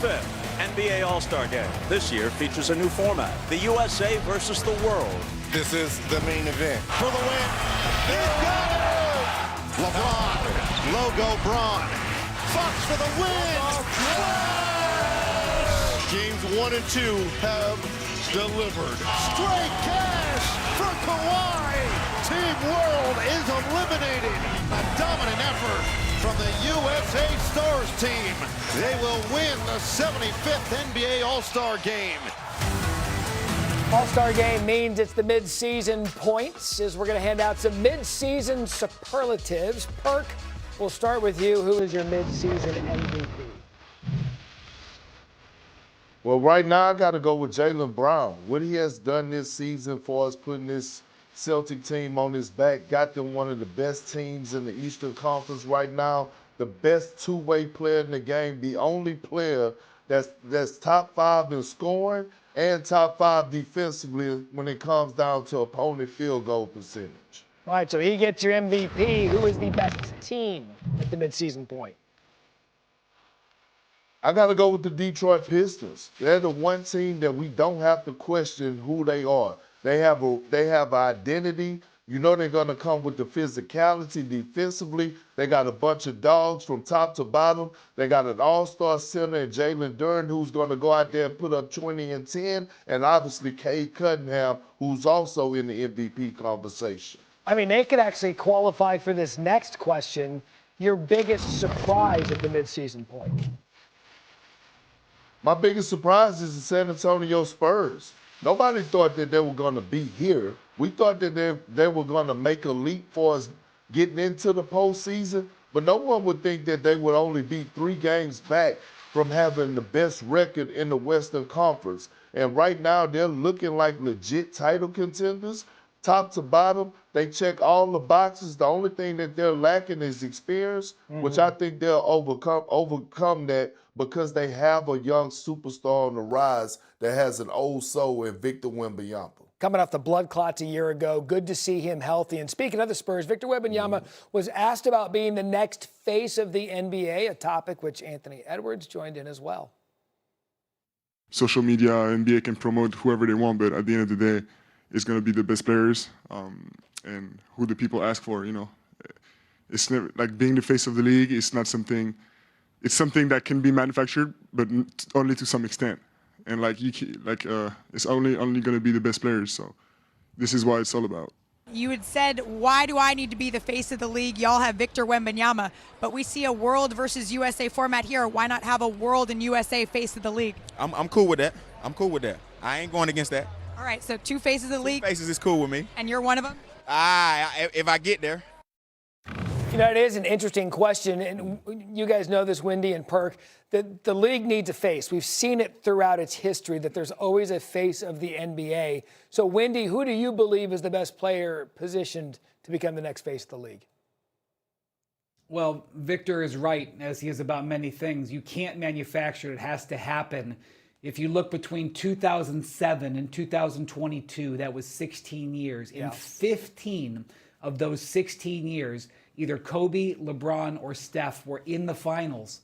25th NBA All-Star Game. This year features a new format, the USA versus the world. This is the main event. For the win. He's got it! LeBron, logo Bron. Fox for the win! Games 1 and 2 have delivered. Straight cash for Kawhi. Team World is eliminated. A dominant effort from the USA Stars team. They will win the 75th NBA All-Star Game. All-Star Game means it's the mid-season points, as we're going to hand out some mid-season superlatives. Perk, we'll start with you. Who is your mid-season MVP? Well, right now I got to go with Jaylen Brown. What he has done this season for us, putting this Celtic team on his back, got them one of the best teams in the Eastern Conference right now, the best two-way player in the game, the only player that's top 5 in scoring and top 5 defensively when it comes down to opponent field goal percentage. All right, so he gets your MVP. Who is the best team at the midseason point? I got to go with the Detroit Pistons. They're the one team that we don't have to question who they are. They have identity. You know they're going to come with the physicality defensively. They got a bunch of dogs from top to bottom. They got an all-star center in Jalen Duren, who's going to go out there and put up 20 and 10, and obviously Cade Cunningham, who's also in the MVP conversation. I mean, they could actually qualify for this next question. Your biggest surprise at the midseason point? My biggest surprise is the San Antonio Spurs. Nobody thought that they were going to be here. We thought that they were going to make a leap for us getting into the postseason, but no one would think that they would only be 3 games back from having the best record in the Western Conference. And right now, they're looking like legit title contenders. Top to bottom, they check all the boxes. The only thing that they're lacking is experience, which I think they'll overcome that because they have a young superstar on the rise that has an old soul in Victor Wembanyama. Coming off the blood clots a year ago, good to see him healthy. And speaking of the Spurs, Victor Wembanyama was asked about being the next face of the NBA, a topic which Anthony Edwards joined in as well. Social media, NBA can promote whoever they want, but at the end of the day, it's going to be the best players and who the people ask for, you know. It's never, like being the face of the league is not something, it's something that can be manufactured, but only to some extent. And it's only going to be the best players. So this is what it's all about. You had said, why do I need to be the face of the league? Y'all have Victor Wembanyama, but we see a world versus USA format here. Why not have a world and USA face of the league? I'm cool with that. I'm cool with that. I ain't going against that. All right, so 2 faces of the league. Faces is cool with me. And you're one of them? If I get there. You know, it is an interesting question, and you guys know this, Wendy and Perk, that the league needs a face. We've seen it throughout its history that there's always a face of the NBA. So, Wendy, who do you believe is the best player positioned to become the next face of the league? Well, Victor is right, as he is about many things. You can't manufacture it. It has to happen. If you look between 2007 and 2022, that was 16 years. In 15 of those 16 years, either Kobe, LeBron, or Steph were in the finals.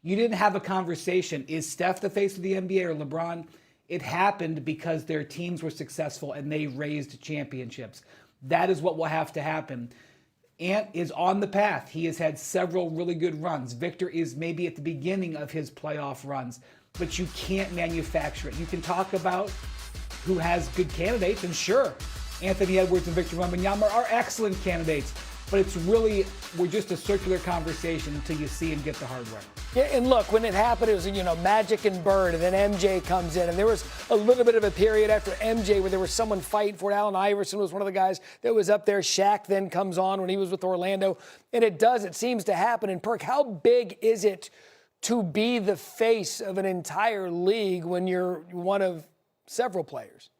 You didn't have a conversation, is Steph the face of the NBA or LeBron? It happened because their teams were successful and they raised championships. That is what will have to happen. Ant is on the path. He has had several really good runs. Victor is maybe at the beginning of his playoff runs, but you can't manufacture it. You can talk about who has good candidates, and sure, Anthony Edwards and Victor Wembanyama are excellent candidates, but it's really, we're just a circular conversation until you see and get the hardware. Yeah, and look, when it happened, it was, Magic and Bird, and then MJ comes in, and there was a little bit of a period after MJ where there was someone fighting for it. Allen Iverson was one of the guys that was up there. Shaq then comes on when he was with Orlando, and it seems to happen. And Perk, how big is it to be the face of an entire league when you're one of several players?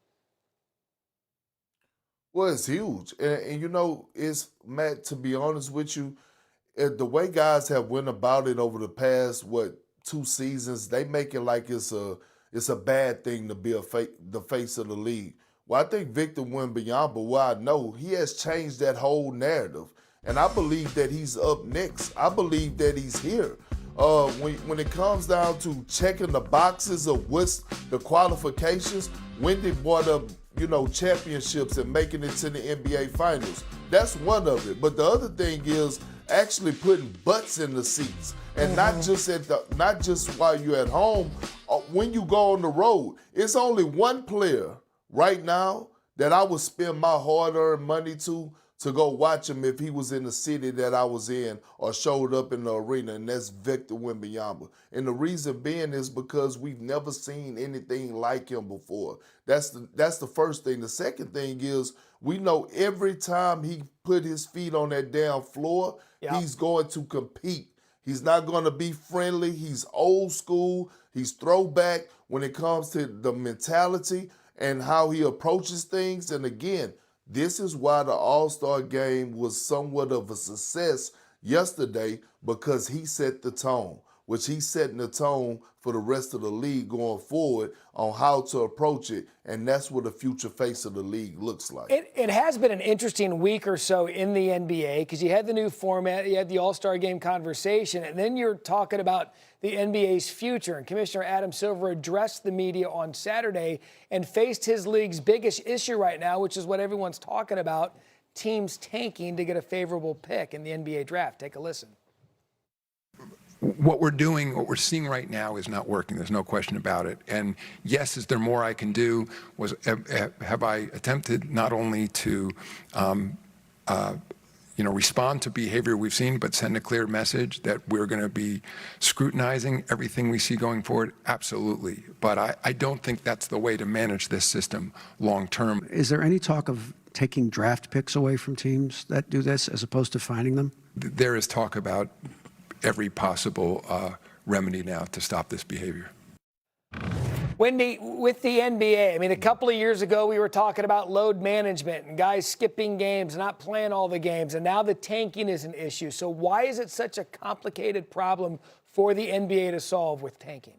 Well, it's huge. And it's, Matt, to be honest with you, the way guys have went about it over the past, 2 seasons, they make it like it's a bad thing to be the face of the league. Well, I think Victor Wembanyama, I know, he has changed that whole narrative. And I believe that he's up next. I believe that he's here. when it comes down to checking the boxes of what's the qualifications, Wendy brought up, championships and making it to the NBA Finals. That's one of it. But the other thing is actually putting butts in the seats, and not just while you're at home. When you go on the road, it's only one player right now that I would spend my hard-earned money to go watch him if he was in the city that I was in or showed up in the arena, and that's Victor Wembanyama. And the reason being is because we've never seen anything like him before. That's the first thing. The second thing is we know every time he put his feet on that damn floor, he's going to compete. He's not going to be friendly. He's old school. He's throwback when it comes to the mentality and how he approaches things. And again, this is why the All-Star game was somewhat of a success yesterday, because he set the tone, which he's setting the tone for the rest of the league going forward on how to approach it, and that's what the future face of the league looks like. It has been an interesting week or so in the NBA because you had the new format, you had the All-Star game conversation, and then you're talking about the NBA's future. And Commissioner Adam Silver addressed the media on Saturday and faced his league's biggest issue right now, which is what everyone's talking about, teams tanking to get a favorable pick in the NBA draft. Take a listen. What we're seeing right now is not working. There's no question about it. And yes, is there more I can do? Have I attempted not only to respond to behavior we've seen, but send a clear message that we're going to be scrutinizing everything we see going forward? Absolutely. But I don't think that's the way to manage this system long term. Is there any talk of taking draft picks away from teams that do this as opposed to finding them? There is talk about every possible remedy now to stop this behavior. Wendy, with the NBA, I mean, a couple of years ago, we were talking about load management and guys skipping games, not playing all the games, and now the tanking is an issue. So why is it such a complicated problem for the NBA to solve with tanking?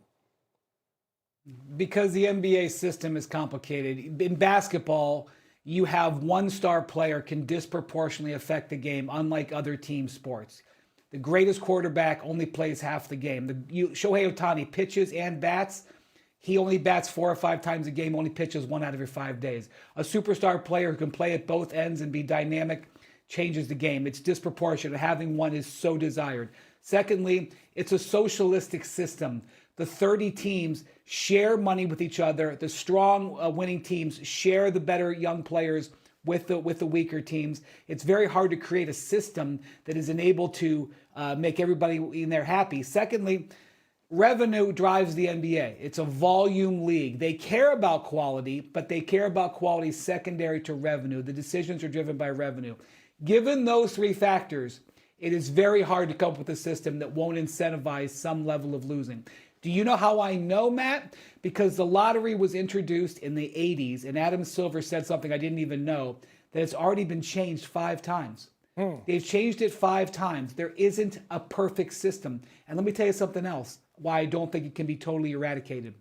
Because the NBA system is complicated. In basketball, you have one star player can disproportionately affect the game, unlike other team sports. The greatest quarterback only plays half the game. Shohei Ohtani pitches and bats. He only bats 4 or 5 times a game, only pitches 1 out of every 5 days. A superstar player who can play at both ends and be dynamic changes the game. It's disproportionate. Having one is so desired. Secondly, it's a socialistic system. The 30 teams share money with each other. The strong winning teams share the better young players with the weaker teams. It's very hard to create a system that is enabled to make everybody in there happy. Secondly, revenue drives the NBA. It's a volume league. They care about quality, but they care about quality secondary to revenue. The decisions are driven by revenue. Given those 3 factors, it is very hard to come up with a system that won't incentivize some level of losing. Do you know how I know, Matt? Because the lottery was introduced in the 80s, and Adam Silver said something I didn't even know, that it's already been changed 5 times. They've changed it 5 times. There isn't a perfect system. And let me tell you something else, why I don't think it can be totally eradicated.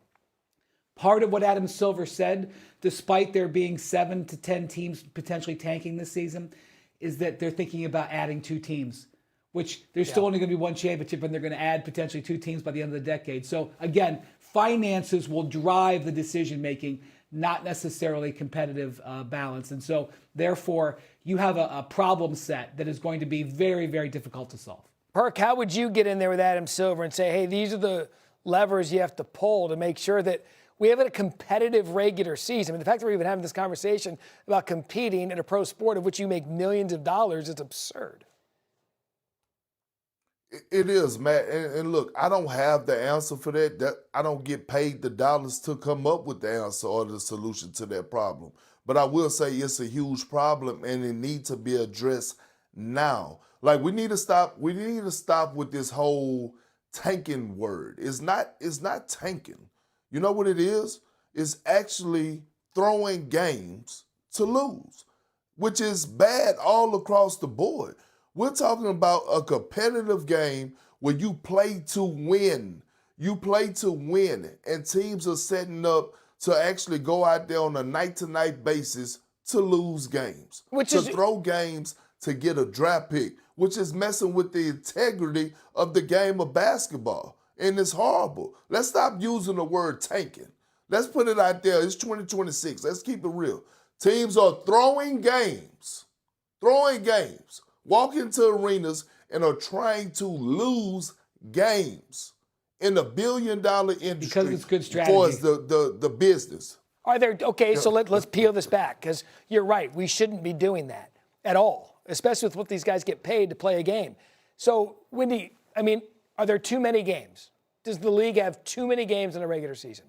Part of what Adam Silver said, despite there being 7 to 10 teams potentially tanking this season, is that they're thinking about adding 2 teams, which there's still only going to be 1 championship, and they're going to add potentially 2 teams by the end of the decade. So again, finances will drive the decision-making, not necessarily competitive balance. And so therefore, you have a problem set that is going to be very, very difficult to solve. Perk, how would you get in there with Adam Silver and say, hey, these are the levers you have to pull to make sure that we have a competitive regular season? I mean, the fact that we're even having this conversation about competing in a pro sport of which you make millions of dollars is absurd. It is, Matt. And look, I don't have the answer for that. I don't get paid the dollars to come up with the answer or the solution to that problem. But I will say it's a huge problem, and it needs to be addressed now. Like, we need to stop with this whole tanking word. It's not tanking. You know what it is? It's actually throwing games to lose, which is bad all across the board. We're talking about a competitive game where you play to win. You play to win, and teams are setting up to actually go out there on a night-to-night basis to lose games, throw games to get a draft pick, which is messing with the integrity of the game of basketball. And it's horrible. Let's stop using the word tanking. Let's put it out there. It's 2026. Let's keep it real. Teams are throwing games, walk into arenas and are trying to lose games in the billion-dollar industry because it's good strategy. for the business. Are there, okay, so let's peel this back, because you're right. We shouldn't be doing that at all, especially with what these guys get paid to play a game. So, Wendy, I mean, are there too many games? Does the league have too many games in a regular season?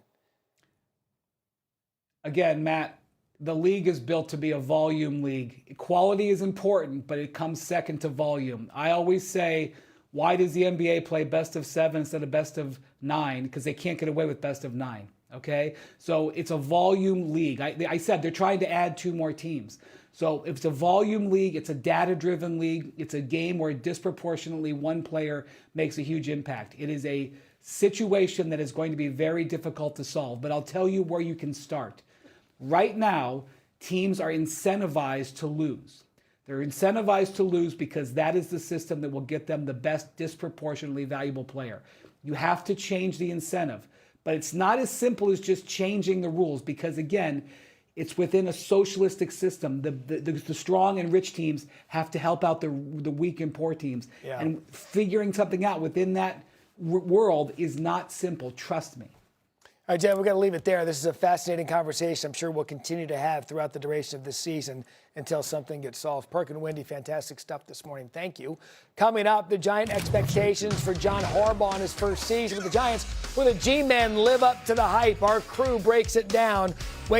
Again, Matt, the league is built to be a volume league. Quality is important, but it comes second to volume. I always say, why does the NBA play best of 7 instead of best of 9? Because they can't get away with best of 9, okay? So it's a volume league. I said they're trying to add 2 more teams. So if it's a volume league, it's a data-driven league, it's a game where disproportionately one player makes a huge impact. It is a situation that is going to be very difficult to solve, but I'll tell you where you can start. Right now, teams are incentivized to lose. They're incentivized to lose because that is the system that will get them the best disproportionately valuable player. You have to change the incentive, but it's not as simple as just changing the rules because, again, it's within a socialistic system. The strong and rich teams have to help out the weak and poor teams. Yeah. And figuring something out within that world is not simple. Trust me. All right, Jen, we're going to leave it there. This is a fascinating conversation I'm sure we'll continue to have throughout the duration of this season until something gets solved. Perk and Wendy, fantastic stuff this morning. Thank you. Coming up, the Giant expectations for John Harbaugh in his first season with the Giants. Will the G-Men live up to the hype? Our crew breaks it down. When